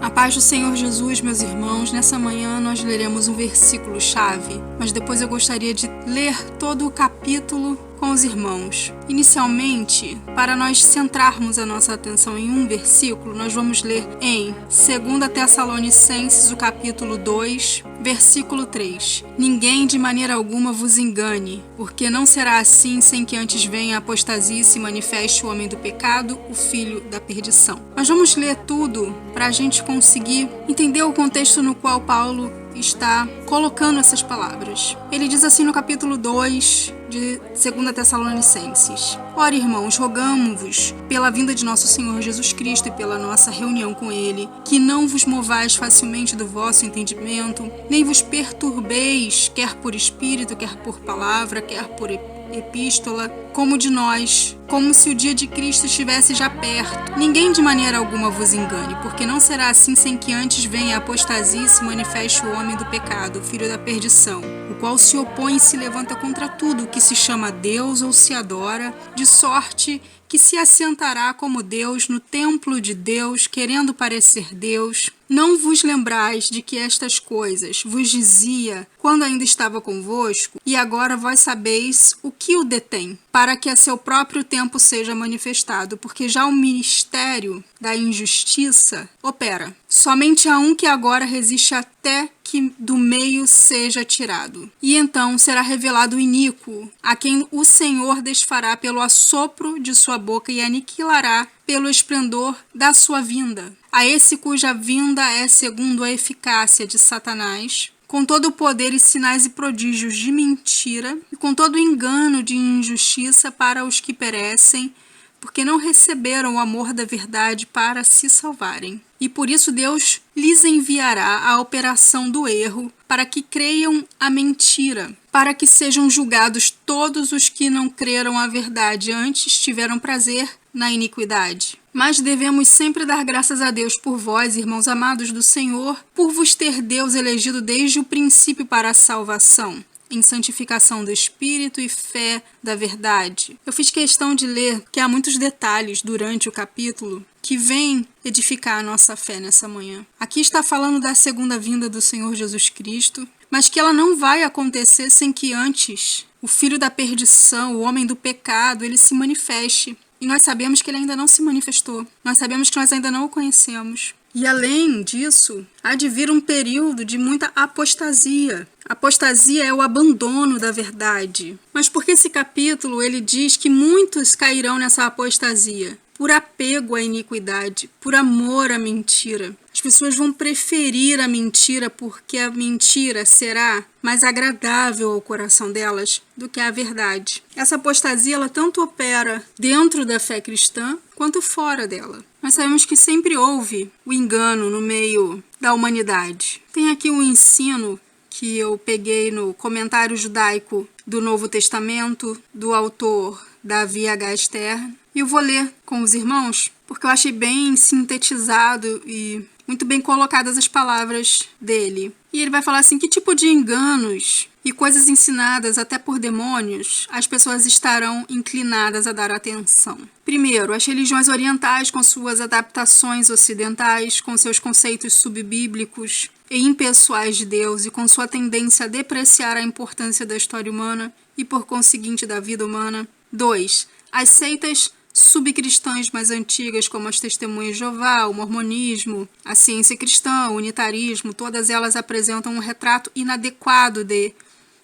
A paz do Senhor Jesus, meus irmãos, nessa manhã nós leremos um versículo-chave, mas depois eu gostaria de ler todo o capítulo com os irmãos. Inicialmente, para nós centrarmos a nossa atenção em um versículo, nós vamos ler em 2 Tessalonicenses, o capítulo 2, versículo 3. Ninguém de maneira alguma vos engane, porque não será assim sem que antes venha a apostasia e se manifeste o homem do pecado, o filho da perdição. Nós vamos ler tudo para a gente conseguir entender o contexto no qual Paulo está colocando essas palavras. Ele diz assim no capítulo 2 de 2 Tessalonicenses: Ora, irmãos, rogamo-vos, pela vinda de nosso Senhor Jesus Cristo e pela nossa reunião com Ele, que não vos movais facilmente do vosso entendimento, nem vos perturbeis, quer por espírito, quer por palavra, quer por epístola, como de nós, como se o dia de Cristo estivesse já perto. Ninguém de maneira alguma vos engane, porque não será assim sem que antes venha a apostasia e se manifeste o homem do pecado, o filho da perdição, o qual se opõe e se levanta contra tudo o que se chama Deus ou se adora, de sorte que se assentará como Deus no templo de Deus, querendo parecer Deus. Não vos lembrais de que estas coisas vos dizia quando ainda estava convosco, e agora vós sabeis o que o detém, para que a seu próprio tempo seja manifestado, porque já o ministério da injustiça opera. Somente há um que agora resiste até que do meio seja tirado. E então será revelado o iníquo, a quem o Senhor desfará pelo assopro de sua boca e aniquilará pelo esplendor da sua vinda. A esse cuja vinda é segundo a eficácia de Satanás, com todo o poder e sinais e prodígios de mentira, e com todo o engano de injustiça para os que perecem, porque não receberam o amor da verdade para se salvarem. E por isso Deus lhes enviará a operação do erro, para que creiam a mentira, para que sejam julgados todos os que não creram a verdade, antes tiveram prazer na iniquidade. Mas devemos sempre dar graças a Deus por vós, irmãos amados do Senhor, por vos ter Deus elegido desde o princípio para a salvação, em santificação do Espírito e fé da verdade. Eu fiz questão de ler que há muitos detalhes durante o capítulo que vêm edificar a nossa fé nessa manhã. Aqui está falando da segunda vinda do Senhor Jesus Cristo, mas que ela não vai acontecer sem que antes o filho da perdição, o homem do pecado, ele se manifeste. E nós sabemos que ele ainda não se manifestou. Nós sabemos que nós ainda não o conhecemos. E além disso, há de vir um período de muita apostasia. Apostasia é o abandono da verdade. Mas por que esse capítulo ele diz que muitos cairão nessa apostasia? Por apego à iniquidade, por amor à mentira. As pessoas vão preferir a mentira porque a mentira será mais agradável ao coração delas do que a verdade. Essa apostasia ela tanto opera dentro da fé cristã quanto fora dela. Nós sabemos que sempre houve o engano no meio da humanidade. Tem aqui um ensino que eu peguei no comentário judaico do Novo Testamento, do autor Davi H. Stern. E eu vou ler com os irmãos, porque eu achei bem sintetizado e muito bem colocadas as palavras dele. E ele vai falar assim, que tipo de enganos e coisas ensinadas até por demônios as pessoas estarão inclinadas a dar atenção. Primeiro, as religiões orientais com suas adaptações ocidentais, com seus conceitos subbíblicos e impessoais de Deus e com sua tendência a depreciar a importância da história humana e, por conseguinte, da vida humana. 2. As seitas subcristãs mais antigas, como as Testemunhas de Jeová, o mormonismo, a ciência cristã, o unitarismo, todas elas apresentam um retrato inadequado de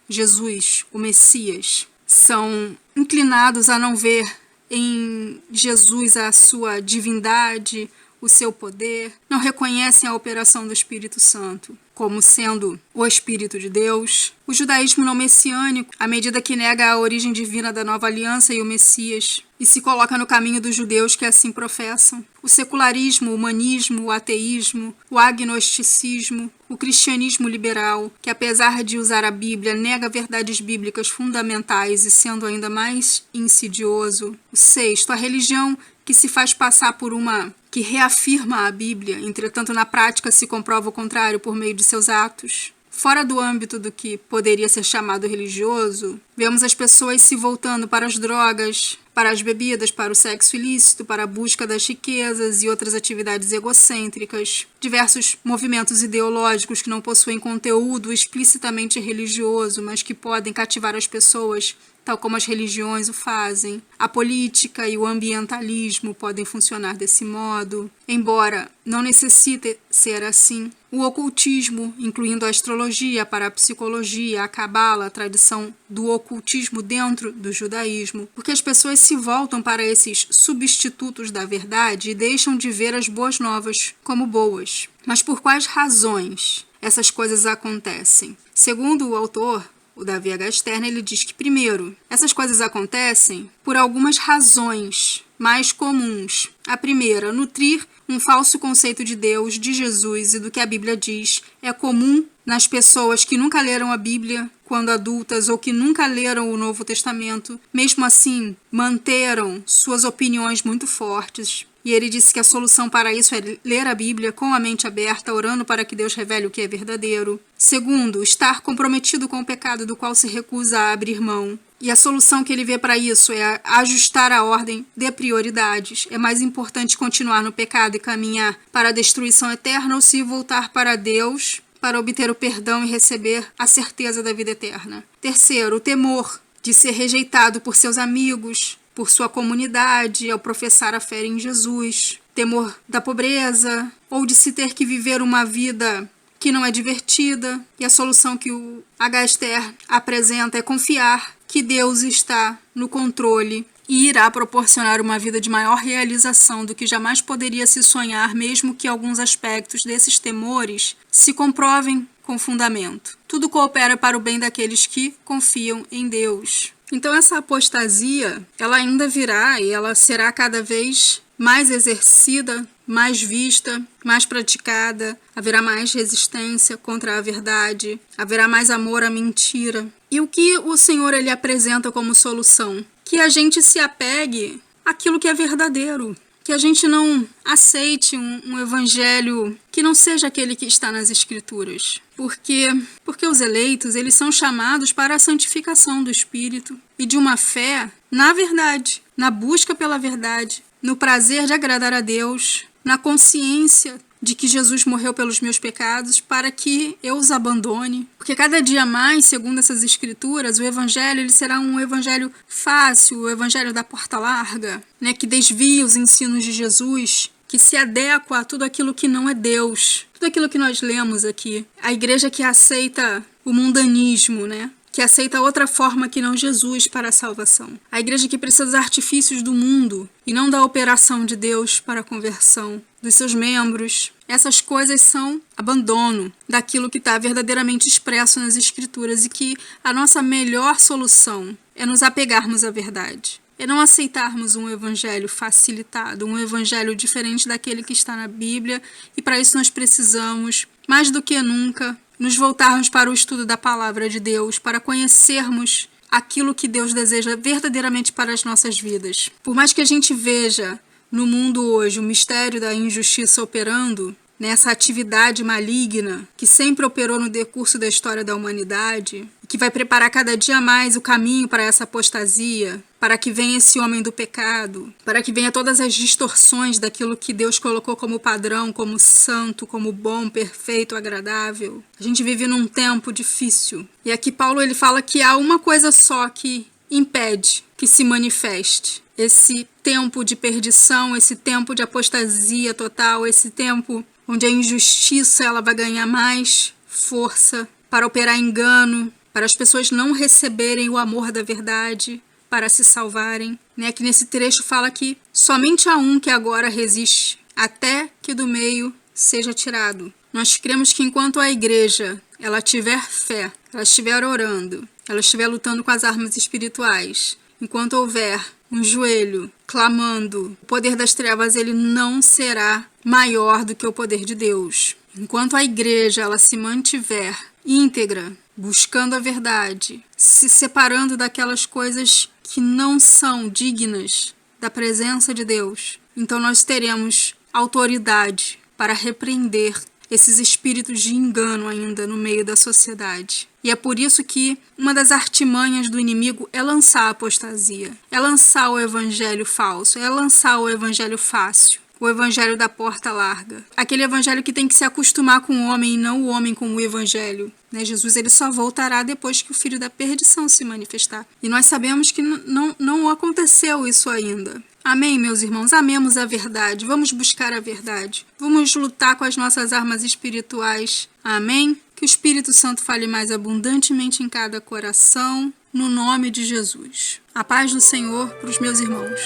Jesus, o Messias. São inclinados a não ver em Jesus a sua divindade, o seu poder, não reconhecem a operação do Espírito Santo como sendo o Espírito de Deus. O judaísmo não messiânico, à medida que nega a origem divina da nova aliança e o Messias, e se coloca no caminho dos judeus que assim professam. O secularismo, o humanismo, o ateísmo, o agnosticismo, o cristianismo liberal, que apesar de usar a Bíblia, nega verdades bíblicas fundamentais e sendo ainda mais insidioso. O 6º, a religião que se faz passar por uma que reafirma a Bíblia, entretanto na prática se comprova o contrário por meio de seus atos. Fora do âmbito do que poderia ser chamado religioso, vemos as pessoas se voltando para as drogas, para as bebidas, para o sexo ilícito, para a busca das riquezas e outras atividades egocêntricas, diversos movimentos ideológicos que não possuem conteúdo explicitamente religioso, mas que podem cativar as pessoas, tal como as religiões o fazem. A política e o ambientalismo podem funcionar desse modo, embora não necessite ser assim. O ocultismo, incluindo a astrologia, a parapsicologia, a cabala, a tradição do ocultismo dentro do judaísmo, porque as pessoas se voltam para esses substitutos da verdade e deixam de ver as boas novas como boas. Mas por quais razões essas coisas acontecem? Segundo o autor, o Davi H. Stern, ele diz que, primeiro, essas coisas acontecem por algumas razões mais comuns. A primeira, nutrir um falso conceito de Deus, de Jesus e do que a Bíblia diz é comum nas pessoas que nunca leram a Bíblia quando adultas ou que nunca leram o Novo Testamento. Mesmo assim, manteram suas opiniões muito fortes. E ele disse que a solução para isso é ler a Bíblia com a mente aberta, orando para que Deus revele o que é verdadeiro. Segundo, estar comprometido com o pecado do qual se recusa a abrir mão. E a solução que ele vê para isso é ajustar a ordem de prioridades. É mais importante continuar no pecado e caminhar para a destruição eterna ou se voltar para Deus para obter o perdão e receber a certeza da vida eterna. Terceiro, o temor de ser rejeitado por seus amigos, por sua comunidade, ao professar a fé em Jesus. Temor da pobreza ou de se ter que viver uma vida que não é divertida. E a solução que o H. Stern apresenta é confiar que Deus está no controle e irá proporcionar uma vida de maior realização do que jamais poderia se sonhar, mesmo que alguns aspectos desses temores se comprovem com fundamento. Tudo coopera para o bem daqueles que confiam em Deus. Então essa apostasia, ela ainda virá e ela será cada vez mais exercida, mais vista, mais praticada, haverá mais resistência contra a verdade, haverá mais amor à mentira. E o que o Senhor ele apresenta como solução? Que a gente se apegue àquilo que é verdadeiro, que a gente não aceite um evangelho que não seja aquele que está nas Escrituras. Porque os eleitos, eles são chamados para a santificação do Espírito e de uma fé na verdade, na busca pela verdade, no prazer de agradar a Deus, na consciência de que Jesus morreu pelos meus pecados para que eu os abandone. Porque cada dia mais, segundo essas escrituras, o evangelho ele será um evangelho fácil, o evangelho da porta larga, né, que desvia os ensinos de Jesus, que se adequa a tudo aquilo que não é Deus, tudo aquilo que nós lemos aqui. A igreja que aceita o mundanismo, né? Que aceita outra forma que não Jesus para a salvação. A igreja que precisa dos artifícios do mundo e não da operação de Deus para a conversão dos seus membros. Essas coisas são abandono daquilo que está verdadeiramente expresso nas Escrituras e que a nossa melhor solução é nos apegarmos à verdade. É não aceitarmos um evangelho facilitado, um evangelho diferente daquele que está na Bíblia, e para isso nós precisamos, mais do que nunca, nos voltarmos para o estudo da palavra de Deus, para conhecermos aquilo que Deus deseja verdadeiramente para as nossas vidas. Por mais que a gente veja no mundo hoje o mistério da injustiça operando, nessa atividade maligna que sempre operou no decurso da história da humanidade, que vai preparar cada dia mais o caminho para essa apostasia, para que venha esse homem do pecado, para que venha todas as distorções daquilo que Deus colocou como padrão, como santo, como bom, perfeito, agradável. A gente vive num tempo difícil. E aqui Paulo ele fala que há uma coisa só que impede que se manifeste esse tempo de perdição, esse tempo de apostasia total, esse tempo onde a injustiça ela vai ganhar mais força para operar engano, para as pessoas não receberem o amor da verdade, para se salvarem. Né? Que nesse trecho fala que somente há um que agora resiste, até que do meio seja tirado. Nós cremos que enquanto a igreja ela tiver fé, ela estiver orando, ela estiver lutando com as armas espirituais, enquanto houver um joelho clamando, o poder das trevas ele não será maior do que o poder de Deus. Enquanto a igreja ela se mantiver íntegra, buscando a verdade, se separando daquelas coisas que não são dignas da presença de Deus, então nós teremos autoridade para repreender esses espíritos de engano ainda no meio da sociedade. E é por isso que uma das artimanhas do inimigo é lançar a apostasia, é lançar o evangelho falso, é lançar o evangelho fácil, o evangelho da porta larga. Aquele evangelho que tem que se acostumar com o homem e não o homem com o evangelho. Jesus ele só voltará depois que o filho da perdição se manifestar. E nós sabemos que não aconteceu isso ainda. Amém, meus irmãos? Amemos a verdade. Vamos buscar a verdade. Vamos lutar com as nossas armas espirituais. Amém? Que o Espírito Santo fale mais abundantemente em cada coração, no nome de Jesus. A paz do Senhor para os meus irmãos.